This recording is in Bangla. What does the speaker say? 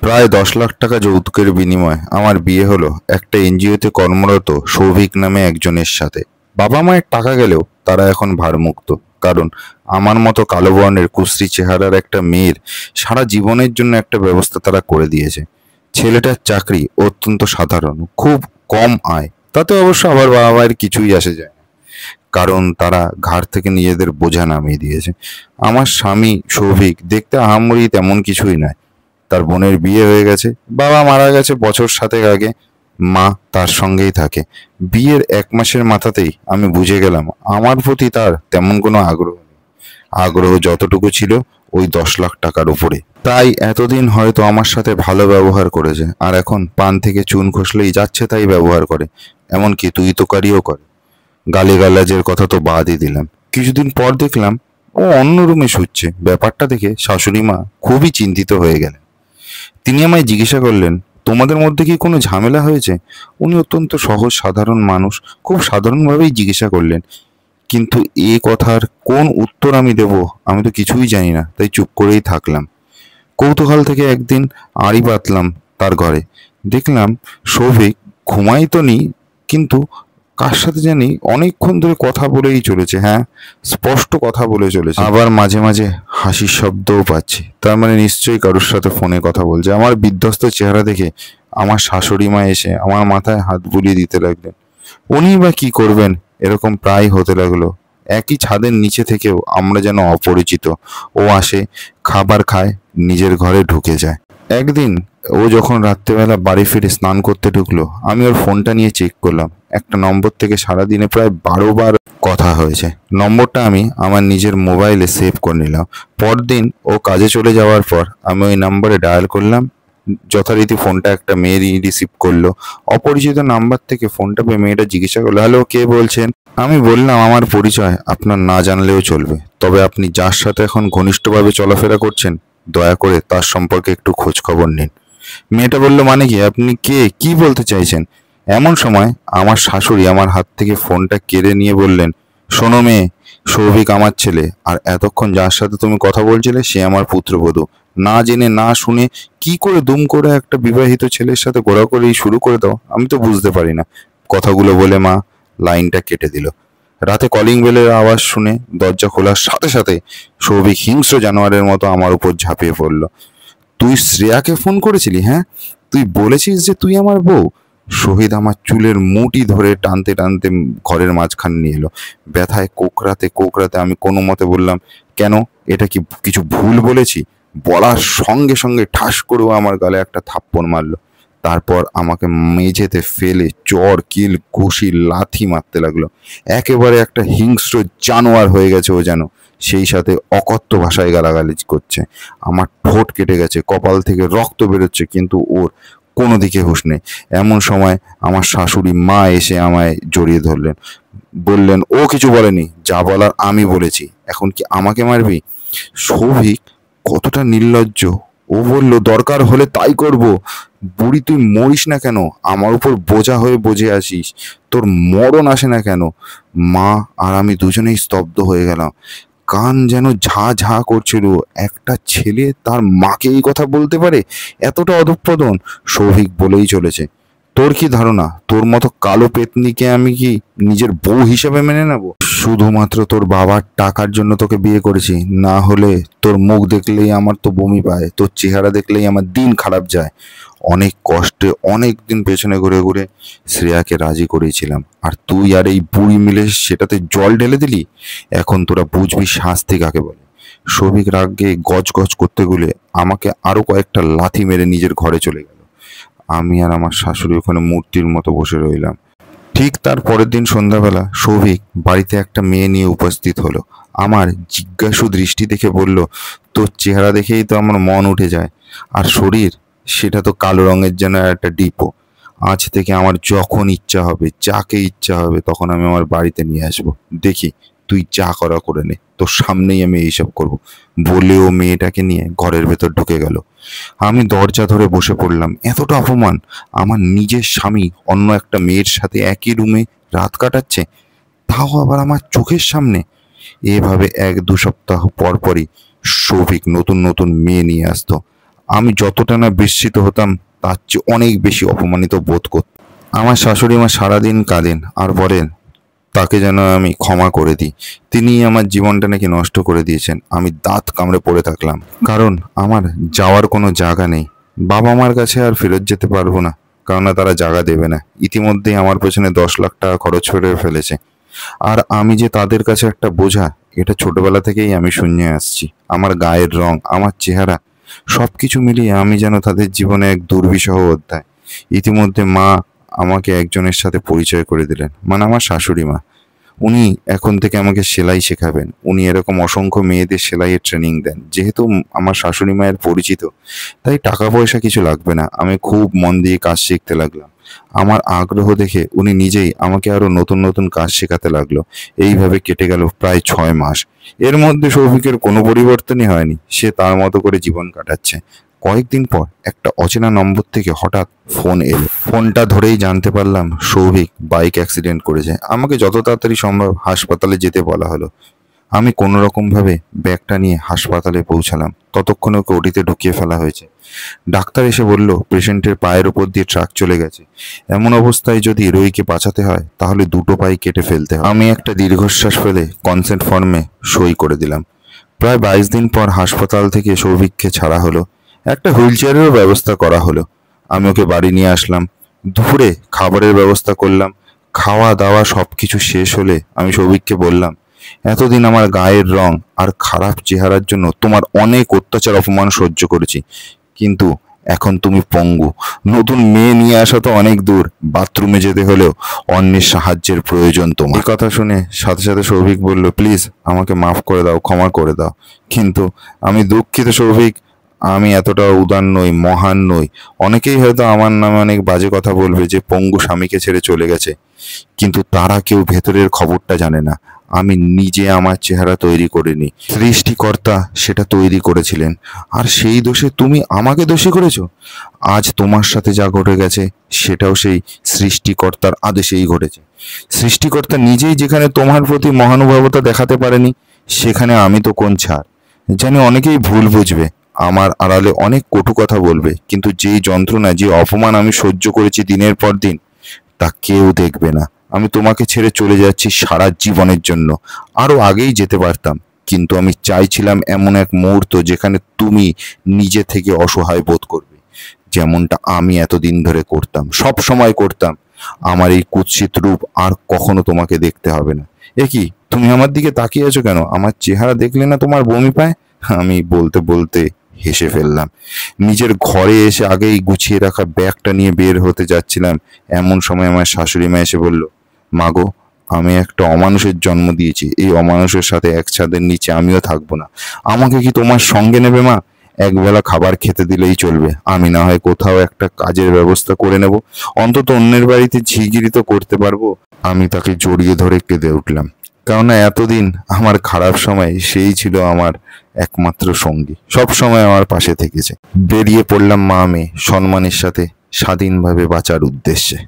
প্রায় 10 লাখ টাকা যৌতুকের বিনিময়ে আমার বিয়ে হলো একটা এনজিওতে কর্মরত সৌভিক নামে একজনের সাথে। বাবা মায়ের টাকা গেলেও তারা এখন ভারমুক্ত। কারণ আমার মতো কালো বর্ণের কুশ্রী চেহারার একটা মেয়ের সারা জীবনের জন্য একটা ব্যবস্থা তারা করে দিয়েছে। ছেলেটার চাকরি অত্যন্ত সাধারণ, খুব কম আয়, তাতে অবশ্য আবার বাবা মায়ের কিছুই আসে যায় না, কারণ তারা ঘাড় থেকে নিজেদের বোঝা নামিয়ে দিয়েছে। আমার স্বামী সৌভিক দেখতে আহামরি তেমন কিছুই নয়। তার বোনের বিয়ে হয়ে গেছে, বাবা মারা গেছে বছর 7 আগে, মা তার সঙ্গেই থাকে। বিয়ের 1 মাসের মাথাতেই আমি বুঝে গেলাম আমার প্রতি তার তেমন কোনো আগ্রহ নেই। আগ্রহ যতটুকু ছিল ওই 10 লাখ টাকার উপরে। তাই এতদিন হয়তো আমার সাথে ভালো ব্যবহার করেছে, আর এখন পান থেকে চুন খসলেই যাচ্ছে তাই ব্যবহার করে, এমনকি তুই তোকারিও করে। গালিগালাজের কথা তো বাদই দিলাম। কিছুদিন পর দেখলাম ও অন্য রুমে শুচ্ছে। ব্যাপারটা দেখে শাশুড়ি মা খুবই চিন্তিত হয়ে গেলেন। তিনি আমায় জিজ্ঞাসা করলেন, তোমাদের মধ্যে কি কোনো ঝামেলা হয়েছে? উনি অত্যন্ত সহজ সাধারণ মানুষ, খুব সাধারণভাবেই জিজ্ঞাসা করলেন। কিন্তু এ কথার কোন উত্তর আমি দেব, আমি তো কিছুই জানি না, তাই চুপ করেই থাকলাম। কৌতূহল থেকে একদিন আড়ি পাতলাম তার ঘরে। দেখলাম সৌভিক ঘুমাই তো নি, কিন্তু কার সাথে জানি অনেকক্ষণ ধরে কথা বলেই চলেছে। হ্যাঁ, স্পষ্ট কথা বলে চলেছে। আবার মাঝে মাঝে হাসির শব্দও পাচ্ছি। তার মানে নিশ্চয়ই কারোর সাথে ফোনে কথা বলছে। আমার বিধ্বস্ত চেহারা দেখে আমার শাশুড়ি মা এসে আমার মাথায় হাত বুলিয়ে দিতে লাগলেন। উনি বা কি করবেন, এরকম প্রায় হতে লাগলো। একই ছাদের নিচে থেকেও আমরা যেন অপরিচিত। ও আসে, খাবার খায়, নিজের ঘরে ঢুকে যায়। একদিন ও যখন রাত্রেবেলা বাড়ি ফিরে স্নান করতে ঢুকলো, আমি ওর ফোনটা নিয়ে চেক করলাম। একটা নম্বর থেকে সারাদিনে প্রায় 12 বার কথা হয়েছে। নম্বরটা আমি আমার নিজের মোবাইলে সেভ করে নিলাম। পরদিন ও কাজে চলে যাওয়ার পর আমি ওই নাম্বারে ডায়াল করলাম। যথারীতি ফোনটা একটা মেয়েরই রিসিভ করলো। অপরিচিত নাম্বার থেকে ফোনটা পেয়ে মেয়েটা জিজ্ঞাসা করলো, হ্যালো, কে বলছেন? আমি বললাম আমার পরিচয় আপনার না জানলেও চলবে, তবে আপনি যার সাথে এখন ঘনিষ্ঠভাবে চলাফেরা করছেন দয়া করে তার সম্পর্কে একটু খোঁজ খবর নিন। মেয়েটা বলল, মানে কি, আপনি কে, কি বলতে চাইছেন? এমন সময় আমার শাশুড়ি আমার হাত থেকে ফোনটা কেড়ে নিয়ে বললেন, শোনো মেয়ে, সৌভিক আমার ছেলে, আর এতক্ষণ যার সাথে তুমি কথা বলছিলে সে আমার পুত্রবধূ। না জেনে না শুনে কি করে দুম করে একটা বিবাহিত ছেলের সাথে ঘোরাঘুরি শুরু করে দাও, আমি তো বুঝতে পারি না। কথাগুলো বলে মা লাইনটা কেটে দিল। রাতে কলিং বেলের আওয়াজ শুনে দরজা খোলার সাথে সাথে সৌভিক হিংস্র জানোয়ারের মতো আমার উপর ঝাঁপিয়ে পড়ল। তুই শ্রেয়াকে ফোন করেছিলি? হ্যাঁ, তুই বলেছিস যে তুই আমার বউ? শহীদ আমার চুলের মুঠি ধরে টানতে টানতে ঘরের মাঝখানে নিয়ে এলো। ব্যথায় কোকড়াতে কোকড়াতে আমি কোনো মতে বললাম, কেন, এটা কি কিছু ভুল বলেছি? বলার সঙ্গে সঙ্গে ঠাস করেও আমার গালে একটা থাপ্পড় মারলো। তারপর আমাকে মেঝেতে ফেলে চড় কিল ঘুষি লাথি মারতে লাগলো। একেবারে একটা হিংস্র জানোয়ার হয়ে গেছে ও যেন। সেই সাথে অকথ্য ভাষায় গালাগালি করছে। আমার ঠোঁট কেটে গেছে, কপাল থেকে রক্ত বেরোচ্ছে, কিন্তু ওর কোনো দিকে হুঁশ নেই। এমন সময় আমার শাশুড়ি মা এসে আমায় জড়িয়ে ধরলেন। বললেন, ও কিছু বলেনি, যা বলার আমি বলেছি, এখন কি আমাকে মারবি? সৌভিক কতটা নির্লজ্জ! ও বলল, দরকার হলে তাই করব। বুড়ি, তুই মরিস না কেন? আমার উপর বোঝা হয়ে বসে আসিস, তোর মরণ আসে না কেন? মা আর আমি দুজনেই স্তব্ধ হয়ে গেলাম। কান যেন ঝা ঝা করছিল। একটা ছেলে তার মাকে এই কথা বলতে পারে? এতটা অধঃপতন! সৌভিক বলেই চলেছে, তোর কি ধারণা তোর মতো কালো পেতনিকে আমি কি নিজের বউ হিসেবে মেনে নেব? শুধুমাত্র তোর বাবার টাকার জন্য তোকে বিয়ে করেছি, না হলে তোর মুখ দেখলেই আমার তো বমি পায়, তোর চেহারা দেখলেই আমার দিন খারাপ যায়। অনেক কষ্টে অনেক দিন পেছনে ঘুরে ঘুরে শ্রেয়াকে রাজি করেছিলাম, আর তুই আর এই বুড়ি মিলে সেটাতে জল ঢেলে দিলি। এখন তোরা বুঝবি শাস্তি কাকে বলে। সৌভিক রাগে গজ গজ করতে গেলে আমাকে আরো কয়েকটা লাথি মেরে নিজের ঘরে চলে গেল। আমি আর আমার শাশুড়ি ওখানে মূর্তির মতো বসে রইলাম। ঠিক তার পরের দিন সন্ধ্যাবেলা সৌভিক বাড়িতে একটা মেয়ে নিয়ে উপস্থিত হলো। আমার জিজ্ঞাসু দৃষ্টি দেখে বলল, তোর চেহারা দেখেই তো আমার মন উঠে যায়, আর শরীর, সেটা তো কালো রঙের যেন একটা ডিপো। আজ থেকে আমার যখন ইচ্ছা হবে, যাকে ইচ্ছা হবে, তখন আমি আমার বাড়িতে নিয়ে আসবো। দেখি তুই যা করা করে নে, তোর সামনেই আমি এইসব করব। বলে ও মেয়েটাকে নিয়ে ঘরের ভেতর ঢুকে গেল। আমি দরজা ধরে বসে পড়লাম। এতটা অপমান! আমার নিজের স্বামী অন্য একটা মেয়ের সাথে একই রুমে রাত কাটাচ্ছে, তাও আবার আমার চোখের সামনে। এভাবে 1-2 সপ্তাহ পর পরই সৌভিক নতুন নতুন মেয়ে নিয়ে আসতো। আমি যতটা না বিস্মিত হতাম তার চেয়ে অনেক বেশি অপমানিত বোধ করতাম। আমার শাশুড়ি মা সারাদিন কাঁদেন আর বলেন তাকে যেন আমি ক্ষমা করে দিই, তিনি আমার জীবনটা নাকি নষ্ট করে দিয়েছেন। আমি দাঁত কামড়ে পড়ে থাকলাম, কারণ আমার যাওয়ার কোনো জায়গা নেই। বাবা মার কাছে আর ফেরত যেতে পারবো না, কারণ তারা জায়গা দেবে না। ইতিমধ্যেই আমার পেছনে 10 লাখ টাকা খরচ করে ফেলেছে, আর আমি যে তাদের কাছে একটা বোঝা, এটা ছোটবেলা থেকেই আমি শুনে আসছি। আমার গায়ের রং, আমার চেহারা, সবকিছু মিলিয়ে আমি যেন তাদের জীবনে এক দুর্বিষহ অধ্যায়। ইতিমধ্যে মা আমাকে একজনের সাথে পরিচয় করে দিলেন, মানে আমার শাশুড়ি মা। উনি এখন থেকে আমাকে সেলাই শেখাবেন। উনি এরকম অসংখ্য মেয়েদের সেলাইয়ের ট্রেনিং দেন। যেহেতু আমার শাশুড়ি মায়ের পরিচিত, তাই টাকা পয়সা কিছু লাগবে না। আমি খুব মন দিয়ে কাজ শিখতে লাগলাম। আমার আগ্রহ দেখে উনি নিজেই আমাকে আরো নতুন নতুন কাজ শেখাতে লাগলো। এইভাবে কেটে গেল প্রায় 6 মাস। এর মধ্যে সৌভিকের কোনো পরিবর্তনই হয়নি, সে তার মতো করে জীবন কাটাচ্ছে। কয়েকদিন পর একটা অচেনা নম্বর থেকে হঠাৎ ফোন এলো। ফোনটা ধরেই জানতে পারলাম সৌভিক বাইক অ্যাক্সিডেন্ট করেছে। আমাকে যত তাড়াতাড়ি সম্ভব হাসপাতালে যেতে বলা হলো। আমি কোনো রকম ভাবে ব্যাগটা নিয়ে হাসপাতালে পৌঁছালাম। ততক্ষণে ওকে ওটিতে ঢুকিয়ে ফেলা হয়েছে। ডাক্তার এসে বলল পেশেন্টের পায়ের উপর দিয়ে ট্রাক চলে গেছে। এমন অবস্থায় যদি রোগীকে বাঁচাতে হয় তাহলে দুটো পাই কেটে ফেলতে হয়। আমি একটা দীর্ঘশ্বাস ফেলে কনসেন্ট ফর্মে সই করে দিলাম। প্রায় 22 দিন পর হাসপাতাল থেকে সৌভিককে ছাড়া হলো। একটা হুইল চেয়ারেরও ব্যবস্থা করা হলো। আমি ওকে বাড়ি নিয়ে আসলাম। দুপুরে খাবারের ব্যবস্থা করলাম। খাওয়া দাওয়া সবকিছু শেষ হলে আমি সৌভিককে বললাম, এতদিন আমার গায়ের রং আর খারাপ চেহারার জন্য তোমার অনেক অত্যাচার অপমান সহ্য করেছি, কিন্তু এখন তুমি পঙ্গু। নতুন মেয়ে নিয়ে আসা তো অনেক দূর, বাথরুমে যেতে হলেও অন্যের সাহায্যের প্রয়োজন তোমার। এই কথা শুনে সাথে সাথে সৌভিক বলল, প্লিজ আমাকে মাফ করে দাও, ক্ষমা করে দাও। কিন্তু আমি দুঃখিত সৌভিক, আমি এতটা উদার নই, মহান নই। অনেকেই হয়তো আমার নামে অনেক বাজে কথা বলবে যে পঙ্গু স্বামীকে ছেড়ে চলে গেছে, কিন্তু তারা কেউ ভেতরের খবরটা জানে না। আমি নিজে আমার চেহারা তৈরি করিনি, সৃষ্টিকর্তা সেটা তৈরি করেছিলেন। আর সেই দোষে তুমি আমাকে দোষী করেছো। আজ তোমার সাথে যা ঘটে গেছে সেটাও সেই সৃষ্টিকর্তার আদেশেই ঘটেছে। সৃষ্টিকর্তা নিজেই যেখানে তোমার প্রতি মহানুভবতা দেখাতে পারেনি, সেখানে আমি তো কোন ছাড়। জানি অনেকেই ভুল বুঝবে, আমার আড়ালে অনেক কটু কথা বলবে, কিন্তু যেই যন্ত্রণা, যে অপমান আমি সহ্য করেছি দিনের পর দিন, তা কেউ দেখবে না। আমি তোমাকে ছেড়ে চলে যাচ্ছি সারা জীবনের জন্য। আরো আগেই যেতে পারতাম, কিন্তু আমি চাইছিলাম এমন এক মুহূর্ত যেখানে তুমি নিজে থেকে অসহায় বোধ করবে, যেমনটা আমি এতদিন ধরে করতাম, সব সময় করতাম। আমার এই কুৎসিত রূপ আর কখনো তোমাকে দেখতে হবে না। এ কি, তুমি আমার দিকে তাকিয়ে আছো কেন? আমার চেহারা দেখলে না তোমার বমি পায়? আমি বলতে বলতে হেসে ফেললাম। নিজের ঘরে এসে আগেই গুছিয়ে রাখা ব্যাগটা নিয়ে বের হতে যাচ্ছিলাম, এমন সময় আমার শাশুড়ি মা এসে বলল, মাগো, আমি একটা অমানুষের জন্ম দিয়েছি। এই অমানুষের সাথে এক ছাদের নিচে আমিও থাকবো না। আমাকে কি তোমার সঙ্গে নেবে মা? একবেলা খাবার খেতে দিলেই চলবে। আমি না হয় কোথাও একটা কাজের ব্যবস্থা করে নেব, অন্তত অন্যের বাড়িতে ঝিগিরি তো করতে পারবো। আমি তাকে জড়িয়ে ধরে কেঁদে উঠলাম, কেননা এতদিন আমার খারাপ সময় সেই ছিল আমার একমাত্র সঙ্গী, সব সময় আমার পাশে থেকেছে। বেরিয়ে পড়লাম মা মেয়ে সম্মানের সাথে স্বাধীনভাবে বাঁচার উদ্দেশ্যে।